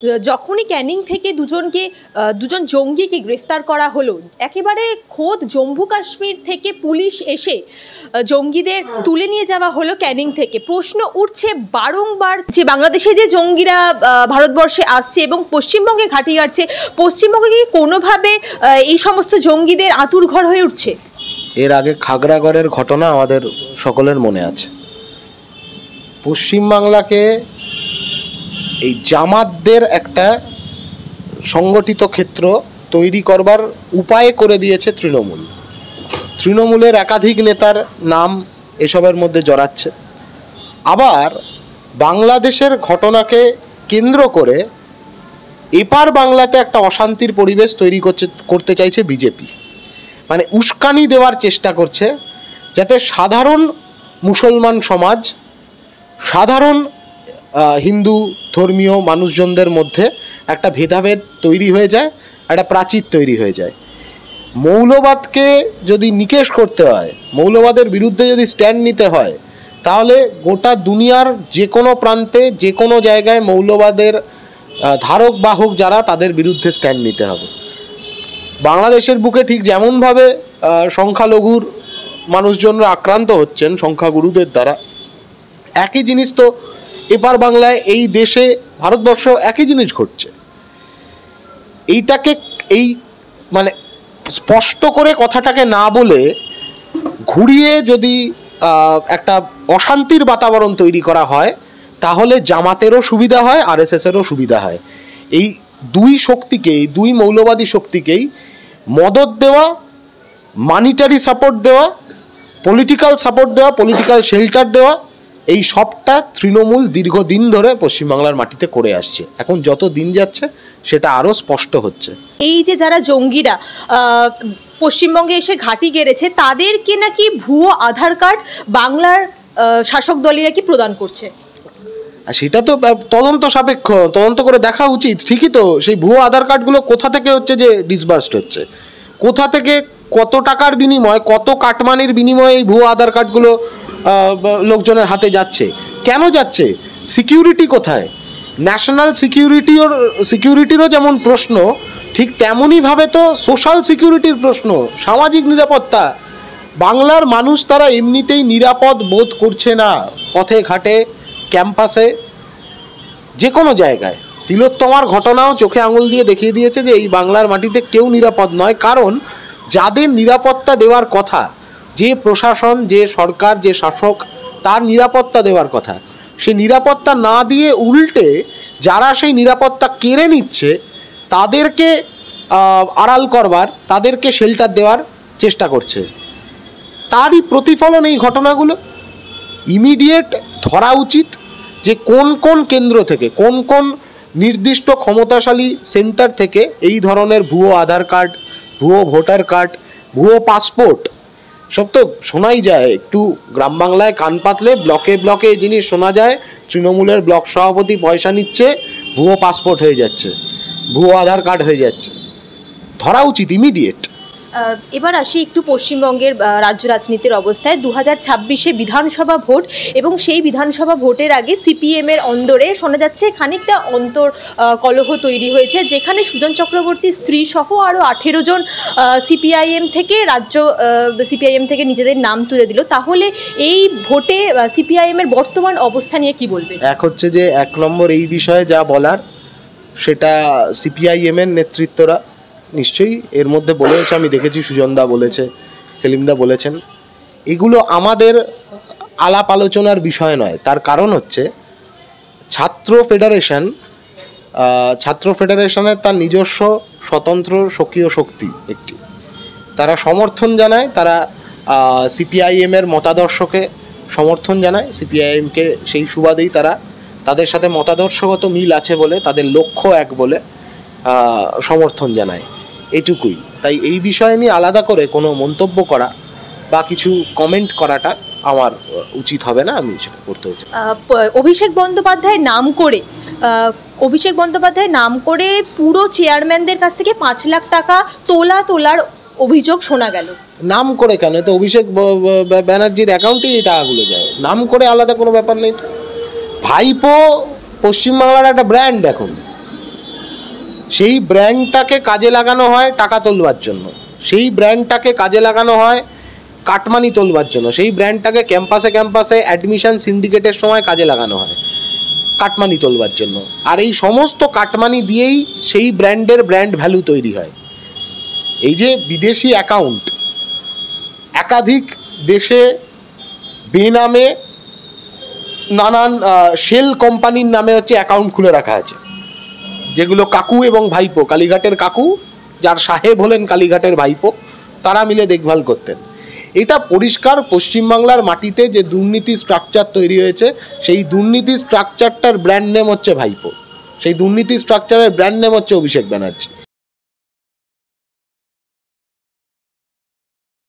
যখনই ক্যানিং থেকে দুজন জঙ্গিকে গ্রেফতার করা হলো, একেবারে খোদ জম্মু কাশ্মীর থেকে পুলিশ এসে জঙ্গিদের তুলে নিয়ে যাওয়া হলো ক্যানিং থেকে। প্রশ্ন উঠছে বারংবার যে বাংলাদেশে যে জঙ্গিরা ভারতবর্ষে আসছে এবং পশ্চিমবঙ্গে ঘাঁটি গাড়ছে, পশ্চিমবঙ্গে কি কোনোভাবে এই সমস্ত জঙ্গিদের আঁতুড়ঘর হয়ে উঠছে? এর আগে খাগড়াগড়ের ঘটনা আমাদের সকলের মনে আছে। পশ্চিমবাংলাকে এই জামাতদের একটা সংগঠিত ক্ষেত্র তৈরি করবার উপায় করে দিয়েছে তৃণমূল। তৃণমূলের একাধিক নেতার নাম এসবের মধ্যে জড়াচ্ছে। আবার বাংলাদেশের ঘটনাকে কেন্দ্র করে এপার বাংলাতে একটা অশান্তির পরিবেশ তৈরি করতে চাইছে বিজেপি। মানে উস্কানি দেওয়ার চেষ্টা করছে যাতে সাধারণ মুসলমান সমাজ, সাধারণ হিন্দু ধর্মীয় মানুষজনদের মধ্যে একটা ভেদাভেদ তৈরি হয়ে যায়, একটা প্রাচীর তৈরি হয়ে যায়। মৌলবাদকে যদি নিকেশ করতে হয়, মৌলবাদের বিরুদ্ধে যদি স্ট্যান্ড নিতে হয়, তাহলে গোটা দুনিয়ার যে কোনো প্রান্তে যে কোনো জায়গায় মৌলবাদের ধারক বাহক যারা, তাদের বিরুদ্ধে স্ট্যান্ড নিতে হবে। বাংলাদেশের বুকে ঠিক যেমনভাবে সংখ্যালঘুর মানুষজনরা আক্রান্ত হচ্ছেন সংখ্যাগুরুদের দ্বারা, একই জিনিস তো এপার বাংলায়, এই দেশে, ভারতবর্ষ একই জিনিস ঘটছে। এইটাকে মানে স্পষ্ট করে কথাটাকে না বলে ঘুরিয়ে যদি একটা অশান্তির বাতাবরণ তৈরি করা হয়, তাহলে জামাতেরও সুবিধা হয়, আরএসএসেরও সুবিধা হয়। এই দুই শক্তিকেই, দুই মৌলবাদী শক্তিকেই মদত দেওয়া, মানিটারি সাপোর্ট দেওয়া, পলিটিক্যাল সাপোর্ট দেওয়া, পলিটিক্যাল শেল্টার দেওয়া, এই সবটা তৃণমূল দীর্ঘদিন ধরে পশ্চিমবাংলার মাটিতে করে আসছে। এখন যত দিন যাচ্ছে সেটা আরও স্পষ্ট হচ্ছে। এই যে যারা জঙ্গিরা পশ্চিমবঙ্গে এসে ঘাঁটি গেড়েছে, তাদেরকে নাকি ভুয়ো আধার কার্ড বাংলার শাসক দলই নাকি প্রদান করছে। সেটা তো তদন্ত সাপেক্ষ, তদন্ত করে দেখা উচিত। ঠিকই তো, সেই ভুয়ো আধার কার্ডগুলো কোথা থেকে হচ্ছে যে ডিসবার্সড হচ্ছে, কোথা থেকে কত টাকার বিনিময়ে, কত কাটমানির বিনিময়ে এই ভুয়ো আধার কার্ডগুলো লোকজনের হাতে যাচ্ছে, কেন যাচ্ছে, সিকিউরিটি কোথায়? ন্যাশনাল সিকিউরিটিরও যেমন প্রশ্ন, ঠিক তেমনইভাবে তো সোশ্যাল সিকিউরিটির প্রশ্ন, সামাজিক নিরাপত্তা। বাংলার মানুষ তারা এমনিতেই নিরাপদ বোধ করছে না, পথে ঘাটে, ক্যাম্পাসে, যে কোনো জায়গায়। তিলোত্তমার ঘটনাও চোখে আঙুল দিয়ে দেখিয়ে দিয়েছে যে এই বাংলার মাটিতে কেউ নিরাপদ নয়। কারণ যাদের নিরাপত্তা দেওয়ার কথা, যে প্রশাসন, যে সরকার, যে শাসক, তার নিরাপত্তা দেওয়ার কথা, সে নিরাপত্তা না দিয়ে উল্টে যারা সেই নিরাপত্তা কেড়ে নিচ্ছে তাদেরকে আড়াল করবার, তাদেরকে শেল্টার দেওয়ার চেষ্টা করছে। তারই প্রতিফলন এই ঘটনাগুলো। ইমিডিয়েট ধরা উচিত যে কোন কোন কেন্দ্র থেকে, কোন কোন নির্দিষ্ট ক্ষমতাশালী সেন্টার থেকে এই ধরনের ভুয়ো আধার কার্ড, ভুয়ো ভোটার কার্ড, ভুয়ো পাসপোর্ট, সব তো শোনাই যায়। একটু গ্রাম বাংলায় কান পাতলে ব্লকে ব্লকে এই জিনিস শোনা যায়। তৃণমূলের ব্লক সভাপতি পয়সা নিচ্ছে, ভুয়ো পাসপোর্ট হয়ে যাচ্ছে, ভুয়ো আধার কার্ড হয়ে যাচ্ছে। ধরা উচিত ইমিডিয়েট। এবার আসি একটু পশ্চিমবঙ্গের রাজ্য রাজনীতির অবস্থায়। 2026-এ বিধানসভা ভোট, এবং সেই বিধানসভা ভোটের আগে সিপিএমের অন্দরে শোনা যাচ্ছে খানিকটা কলহ তৈরি হয়েছে, যেখানে সুজন চক্রবর্তীর স্ত্রী সহ আরও 18 জন সিপিআইএম থেকে নিজেদের নাম তুলে দিল। তাহলে এই ভোটে সিপিআইএমের বর্তমান অবস্থা নিয়ে কি বলবে? এক হচ্ছে যে 1 নম্বর, এই বিষয়ে যা বলার সেটা সিপিআইএমের নেতৃত্বরা নিশ্চয়ই এর মধ্যে বলেছে। আমি দেখেছি সুজনদা বলেছে, সেলিমদা বলেছেন। এগুলো আমাদের আলাপ আলোচনার বিষয় নয়। তার কারণ হচ্ছে ছাত্র ফেডারেশনের তার নিজস্ব স্বতন্ত্র স্বকীয় শক্তি একটি, তারা সমর্থন জানায়, তারা সিপিআইএমের মতাদর্শকে সমর্থন জানায়, সিপিআইএমকে সেই সুবাদেই তারা, তাদের সাথে মতাদর্শগত মিল আছে বলে, তাদের লক্ষ্য এক বলে সমর্থন জানায়, এটুকুই। তাই এই বিষয় নিয়ে আলাদা করে কোনো মন্তব্য করা বা কিছু কমেন্ট করাটা আমার উচিত হবে না, আমি সেটা করতে হচ্ছে। অভিষেক বন্দ্যোপাধ্যায়ের নাম করে পুরো চেয়ারম্যানদের কাছ থেকে 5 লাখ টাকা তোলার অভিযোগ শোনা গেল। নাম করে কেন? তো অভিষেক ব্যানার্জির অ্যাকাউন্টেই এই টাকাগুলো যায়, নাম করে আলাদা কোনো ব্যাপার নেই তো। ভাইপো পশ্চিমবাংলার একটা ব্র্যান্ড এখন, সেই ব্র্যান্ডটাকে কাজে লাগানো হয় টাকা তোলবার জন্য, সেই ব্র্যান্ডটাকে কাজে লাগানো হয় কাটমানি তোলবার জন্য, সেই ব্র্যান্ডটাকে ক্যাম্পাসে ক্যাম্পাসে অ্যাডমিশন সিন্ডিকেটের সময় কাজে লাগানো হয় কাটমানি তোলবার জন্য। আর এই সমস্ত কাটমানি দিয়েই সেই ব্র্যান্ডের ব্র্যান্ড ভ্যালু তৈরি হয়। এই যে বিদেশি অ্যাকাউন্ট, একাধিক দেশে বেনামে নানান শেল কোম্পানির নামে হচ্ছে অ্যাকাউন্ট খুলে রাখা আছে, যেগুলো কাকু এবং ভাইপো, কালীঘাটের কাকু যার সাহেব হলেন কালীঘাটের ভাইপো, তারা মিলে দেখভাল করতেন। এটা পরিষ্কার পশ্চিমবাংলার মাটিতে যে দুর্নীতি স্ট্রাকচার তৈরি হয়েছে, সেই দুর্নীতি স্ট্রাকচারটার ব্র্যান্ড নেম হচ্ছে ভাইপো, সেই দুর্নীতি স্ট্রাকচারের ব্র্যান্ড নেম হচ্ছে অভিষেক ব্যানার্জি।